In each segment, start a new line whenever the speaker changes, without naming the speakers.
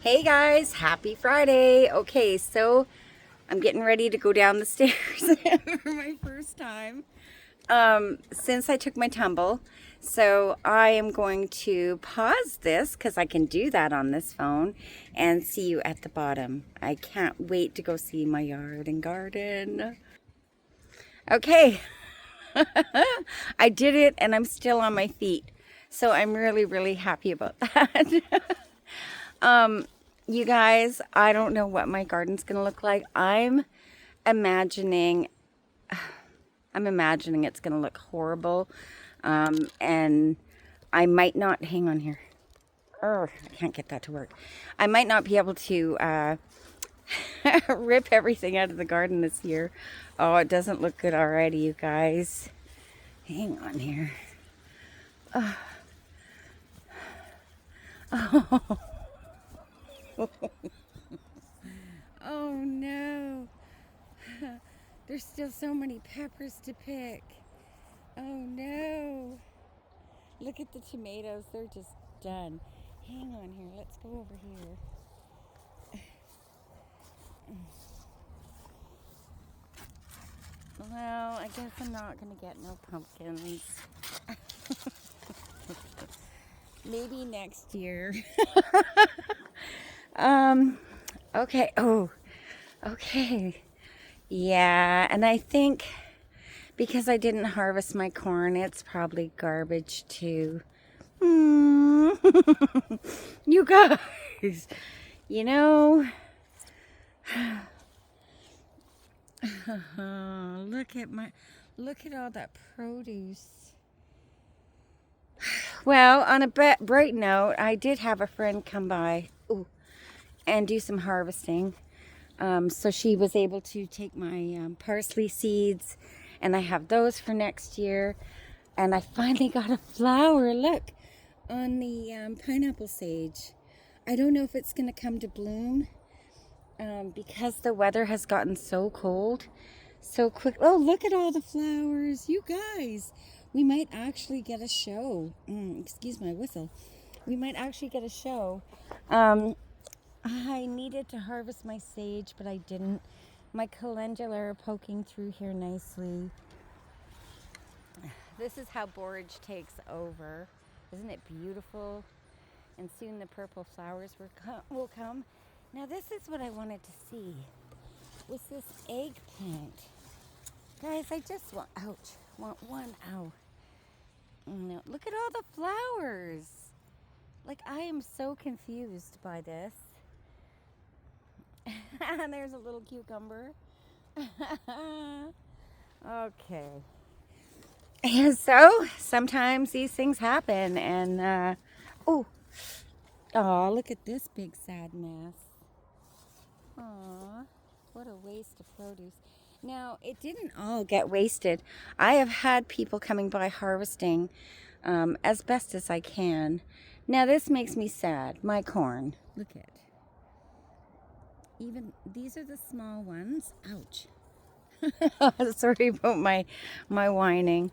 Hey guys, happy Friday. Okay, so I'm getting ready to go down the stairs for my first time since I took my tumble. So I am going to pause this because I can do that on this phone and see you at the bottom. I can't wait to go see my yard and garden. Okay, I did it and I'm still on my feet. So I'm really happy about that. You guys, I don't know what my garden's gonna look like. I'm imagining it's gonna look horrible. And I might not, hang on here. Oh, I can't get that to work. I might not be able to rip everything out of the garden this year. Oh, it doesn't look good already, you guys. Hang on here. Oh. Oh no. There's still so many peppers to pick. Oh no. Look at the tomatoes. They're just done. Hang on here. Let's go over here. Well, I guess I'm not going to get no pumpkins. Maybe next year. Okay. Oh, okay. Yeah, and I think because I didn't harvest my corn, it's probably garbage too. You guys, you know, look at all that produce. Well, on a bright note, I did have a friend come by and do some harvesting. So she was able to take my parsley seeds, and I have those for next year. And I finally got a flower, look, on the pineapple sage. I don't know if it's going to come to bloom because the weather has gotten so cold so quick. Oh, look at all the flowers, you guys. We might actually get a show. Excuse my whistle. We might actually get a show. I needed to harvest my sage, but I didn't. My calendula are poking through here nicely. This is how borage takes over. Isn't it beautiful? And soon the purple flowers will come. Now this is what I wanted to see. Was this eggplant. Guys, I just want one. Ow. No, look at all the flowers. Like, I am so confused by this. And there's a little cucumber. Okay. And so sometimes these things happen, and oh, look at this big sad mess. Aw, what a waste of produce. Now, it didn't all get wasted. I have had people coming by harvesting as best as I can. Now, this makes me sad. My corn. Look at it. Even these are the small ones. Ouch. Sorry about my whining.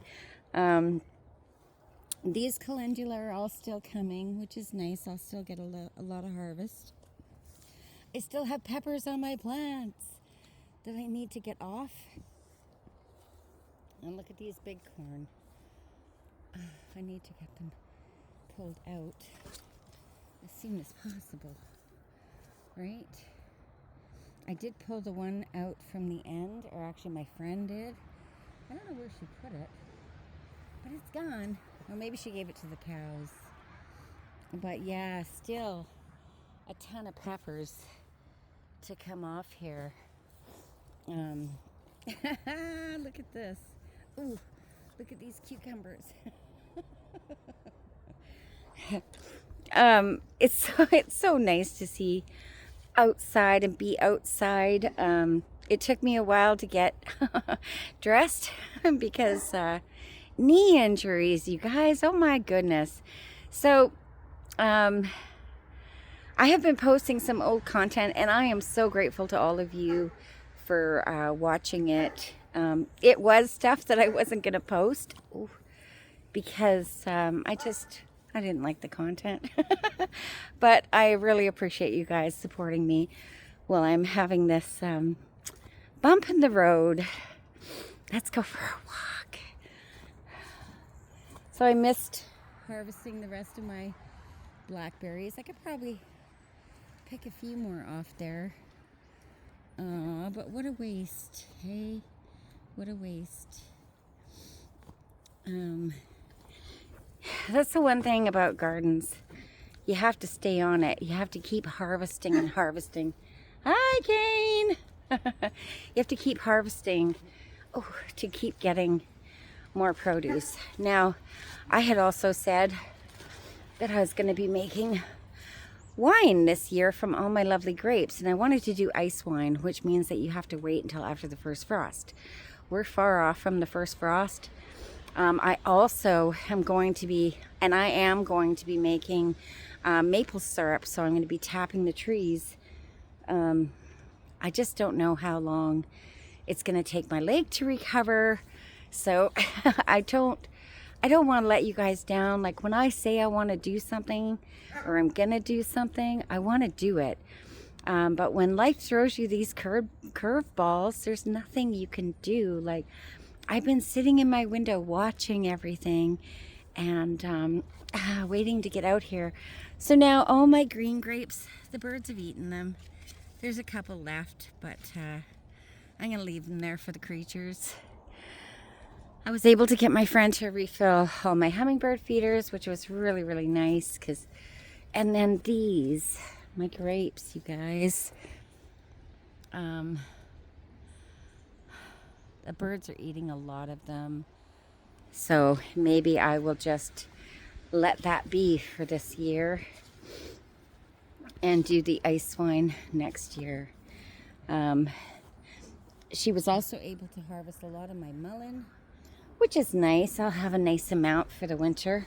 These calendula are all still coming, which is nice. I'll still get a lot of harvest. I still have peppers on my plants that I need to get off. And look at these big corn. I need to get them pulled out as soon as possible. Right? I did pull the one out from the end, or actually my friend did. I don't know where she put it, but it's gone. Or maybe she gave it to the cows. But yeah, still a ton of peppers to come off here. Look at this. Ooh, look at these cucumbers. It's so nice to see outside and be outside. It took me a while to get dressed because knee injuries, you guys. Oh my goodness. So I have been posting some old content, and I am so grateful to all of you for watching it. It was stuff that I wasn't going to post because I I didn't like the content. But I really appreciate you guys supporting me while I'm having this bump in the road. Let's go for a walk. So I missed harvesting the rest of my blackberries. I could probably pick a few more off there. But what a waste, hey? What a waste. That's the one thing about gardens. You have to stay on it. You have to keep harvesting and harvesting. Hi, Kane! You have to keep harvesting to keep getting more produce. Now, I had also said that I was going to be making wine this year from all my lovely grapes, and I wanted to do ice wine, which means that you have to wait until after the first frost. We're far off from the first frost. I also am going to be, and I am going to be making maple syrup, so I'm going to be tapping the trees. I just don't know how long it's going to take my leg to recover, so I don't want to let you guys down. Like when I say I want to do something or I'm going to do something, I want to do it. But when life throws you these curve balls, there's nothing you can do. Like I've been sitting in my window watching everything and waiting to get out here. So now all my green grapes, the birds have eaten them. There's a couple left, but I'm going to leave them there for the creatures. I was able to get my friend to refill all my hummingbird feeders, which was really, really nice. And then these, my grapes, you guys. The birds are eating a lot of them. So maybe I will just let that be for this year and do the ice wine next year. She was also able to harvest a lot of my mullein, which is nice. I'll have a nice amount for the winter.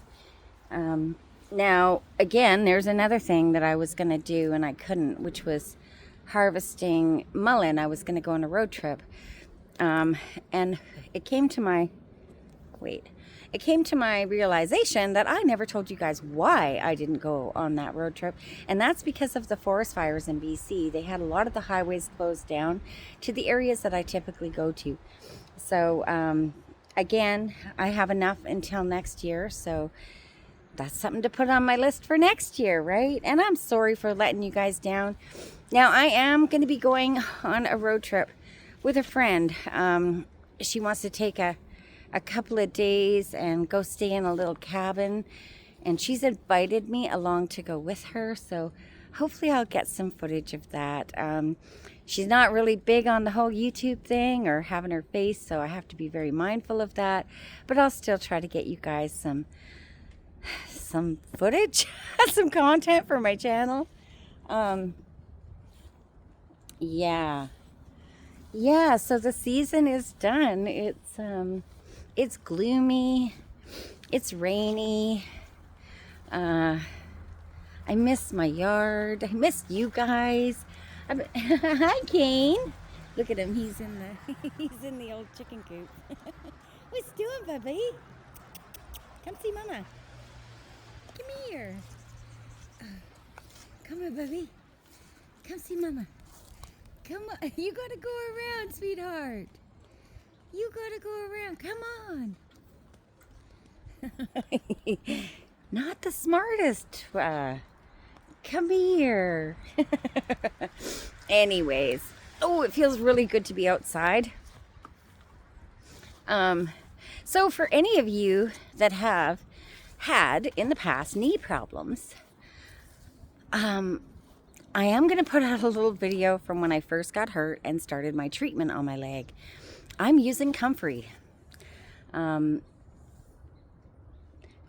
Now, again, there's another thing that I was going to do and I couldn't, which was harvesting mullein. I was going to go on a road trip. And it came to my realization that I never told you guys why I didn't go on that road trip. And that's because of the forest fires in BC. They had a lot of the highways closed down to the areas that I typically go to. So, again, I have enough until next year. So that's something to put on my list for next year, right? And I'm sorry for letting you guys down. Now, I am going to be going on a road trip with a friend. She wants to take a couple of days and go stay in a little cabin, and she's invited me along to go with her, so hopefully I'll get some footage of that. She's not really big on the whole YouTube thing or having her face, so I have to be very mindful of that, but I'll still try to get you guys some footage, some content for my channel. Yeah, so the season is done. It's gloomy. It's rainy. I miss my yard. I miss you guys. Hi, Kane. Look at him. He's in the old chicken coop. What's doing, baby? Come see Mama. Come here. Come on, baby. Come see Mama. Come on, you gotta go around, sweetheart. You gotta go around, come on. Not the smartest. Come here. Anyways, it feels really good to be outside. So for any of you that have had in the past knee problems, I am going to put out a little video from when I first got hurt and started my treatment on my leg. I'm using Comfrey. The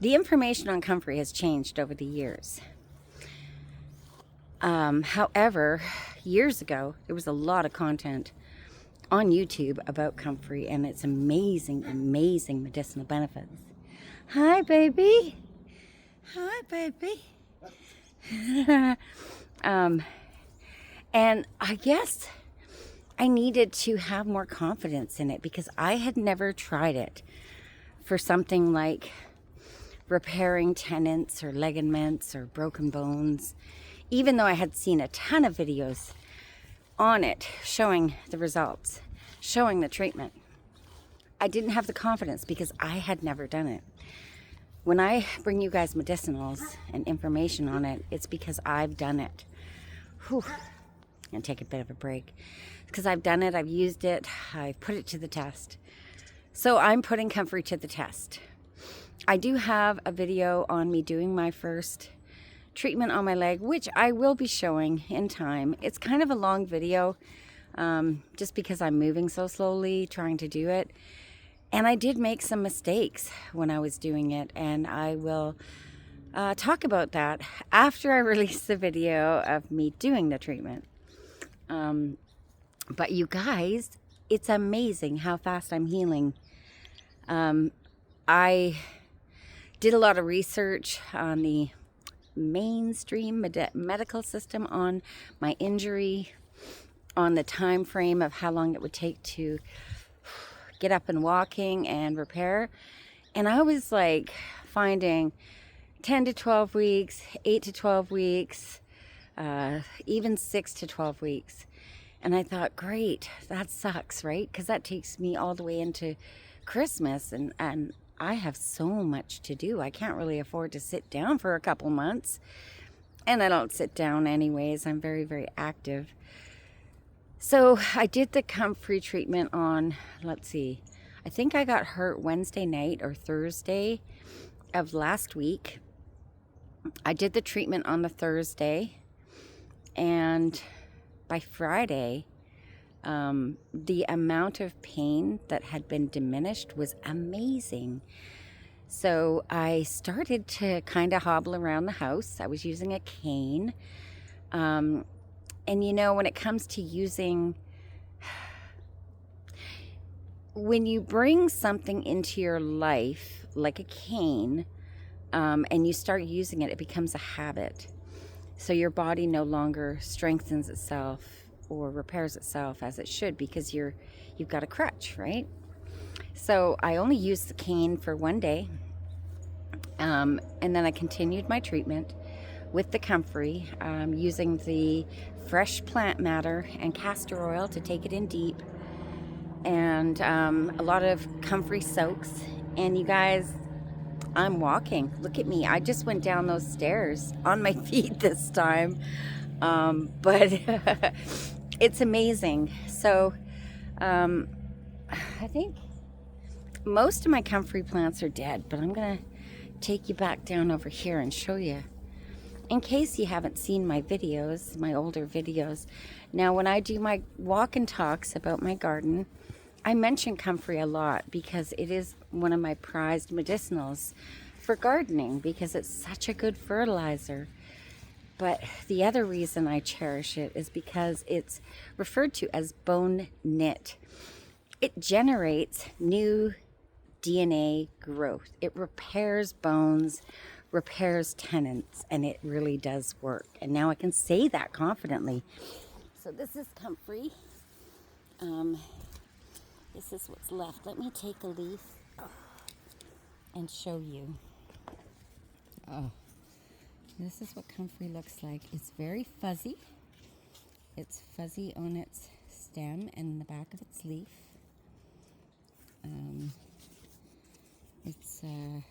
information on Comfrey has changed over the years. However, years ago, there was a lot of content on YouTube about Comfrey and its amazing, amazing medicinal benefits. Hi, baby. Hi, baby. And I guess I needed to have more confidence in it because I had never tried it for something like repairing tendons or ligaments or broken bones, even though I had seen a ton of videos on it showing the results, showing the treatment. I didn't have the confidence because I had never done it. When I bring you guys medicinals and information on it, it's because I've done it. Whew. I'm gonna take a bit of a break. Because I've done it, I've used it, I've put it to the test. So I'm putting Comfrey to the test. I do have a video on me doing my first treatment on my leg, which I will be showing in time. It's kind of a long video, just because I'm moving so slowly trying to do it. And I did make some mistakes when I was doing it, and I will talk about that after I release the video of me doing the treatment. But you guys, it's amazing how fast I'm healing. I did a lot of research on the mainstream medical system on my injury, on the time frame of how long it would take to get up and walking and repair. And I was like finding 10 to 12 weeks, 8 to 12 weeks, even 6 to 12 weeks. And I thought, great, that sucks, right? Because that takes me all the way into Christmas, and I have so much to do. I can't really afford to sit down for a couple months. And I don't sit down anyways. I'm very, very active. So I did the Comfrey treatment on, let's see, I think I got hurt Wednesday night or Thursday of last week. I did the treatment on the Thursday, and by Friday, the amount of pain that had been diminished was amazing. So I started to kind of hobble around the house. I was using a cane. And you know, when it comes to using, when you bring something into your life, like a cane, and you start using it, it becomes a habit. So your body no longer strengthens itself or repairs itself as it should, because you've got a crutch, right? So I only used the cane for one day, and then I continued my treatment with the Comfrey, using the fresh plant matter and castor oil to take it in deep, and a lot of Comfrey soaks. And you guys, I'm walking. Look at me. I just went down those stairs on my feet this time. But it's amazing. So I think most of my Comfrey plants are dead, but I'm going to take you back down over here and show you, in case you haven't seen my videos, my older videos. Now, when I do my walk and talks about my garden, I mention Comfrey a lot because it is one of my prized medicinals for gardening, because it's such a good fertilizer. But the other reason I cherish it is because it's referred to as bone knit. It generates new DNA growth. It repairs bones, repairs tendons, and it really does work. And now I can say that confidently. So this is Comfrey. This is what's left. Let me take a leaf and show you. Oh, this is what Comfrey looks like. It's very fuzzy. It's fuzzy on its stem and the back of its leaf. It's I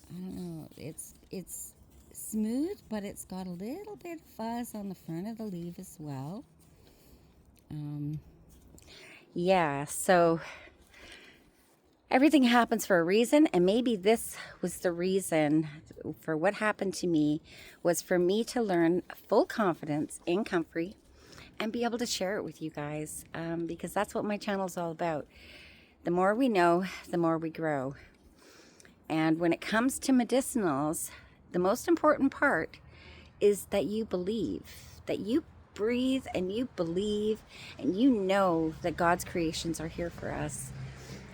don't know. It's smooth, but it's got a little bit of fuzz on the front of the leaf as well. Yeah, so everything happens for a reason, and maybe this was the reason for what happened to me, was for me to learn full confidence in Comfrey and be able to share it with you guys, because that's what my channel's all about. The more we know, the more we grow. And when it comes to medicinals, the most important part is that you believe, that you breathe and you believe and you know that God's creations are here for us.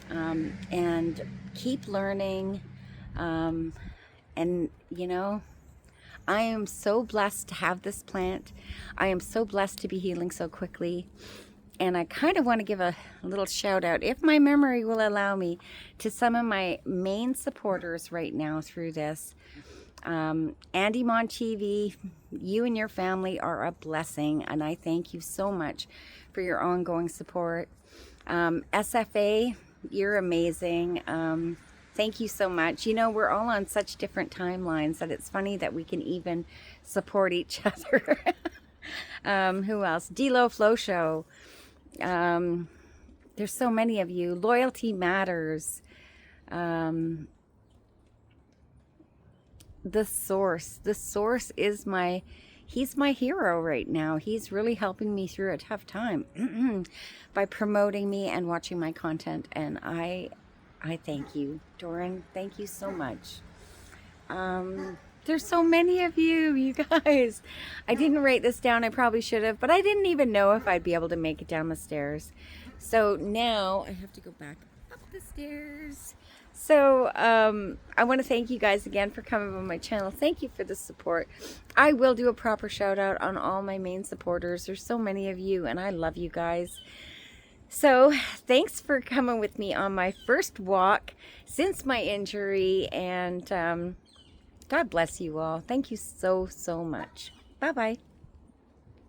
And keep learning. And you know, I am so blessed to have this plant. I am so blessed to be healing so quickly. And I kind of want to give a little shout out, if my memory will allow me, to some of my main supporters right now through this. Andy Montevi, you and your family are a blessing, and I thank you so much for your ongoing support. SFA, you're amazing. Thank you so much. You know, we're all on such different timelines that it's funny that we can even support each other. Who else? D-Lo Flow Show. There's so many of you. Loyalty Matters. The Source is he's my hero right now. He's really helping me through a tough time by promoting me and watching my content, and I thank you, Doran. Thank you so much. There's so many of you guys. I didn't write this down. I probably should have, but I didn't even know if I'd be able to make it down the stairs. So now I have to go back up the stairs. So I want to thank you guys again for coming on my channel. Thank you for the support. I will do a proper shout out on all my main supporters. There's so many of you, and I love you guys. So thanks for coming with me on my first walk since my injury, and God bless you all. Thank you so much. Bye-bye.